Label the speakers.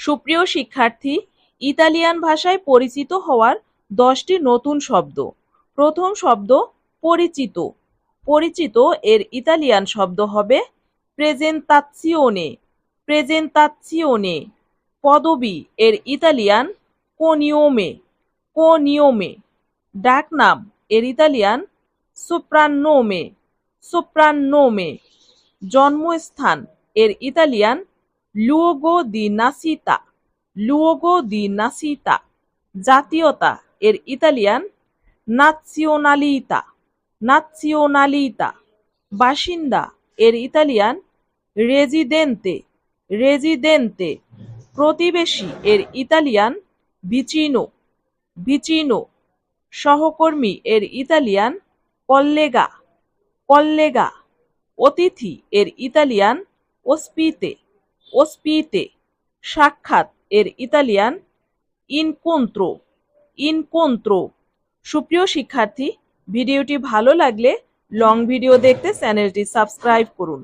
Speaker 1: সুপ্রিয় শিক্ষার্থী, ইতালিয়ান ভাষায় পরিচিত হওয়ার 10টি নতুন শব্দ। প্রথম শব্দ পরিচিত। পরিচিত এর ইতালিয়ান শব্দ হবে প্রেজেন্তাজিওনে। প্রেজেন্তাজিওনে। পদবী এর ইতালিয়ান কোনিওমে। কোনিওমে। ডাকনাম এর ইতালিয়ান সোপ্রান্নোমে। সোপ্রান্নোমে। জন্মস্থান এর ইতালিয়ান লুওগো দি নাসিতা। লুওগো দি নাসিতা। জাতীয়তা এর ইতালিয়ান নাজিওনালিতা। নাজিওনালিতা। বাসিন্দা এর ইতালিয়ান রেজিদেন্তে। রেজিদেন্তে। প্রতিবেশী এর ইতালিয়ান ভিচিনো। ভিচিনো। সহকর্মী এর ইতালিয়ান কল্লেগা। কল্লেগা। অতিথি এর ইতালিয়ান ওস্পিতে। ওস্পিতে। সাক্ষাৎ এর ইতালিয়ান ইনকোন্ত্রো। ইনকোন্ত্রো। সুপ্রিয় শিক্ষার্থী, ভিডিওটি ভালো লাগলে লং ভিডিও দেখতে চ্যানেলটি সাবস্ক্রাইব করুন।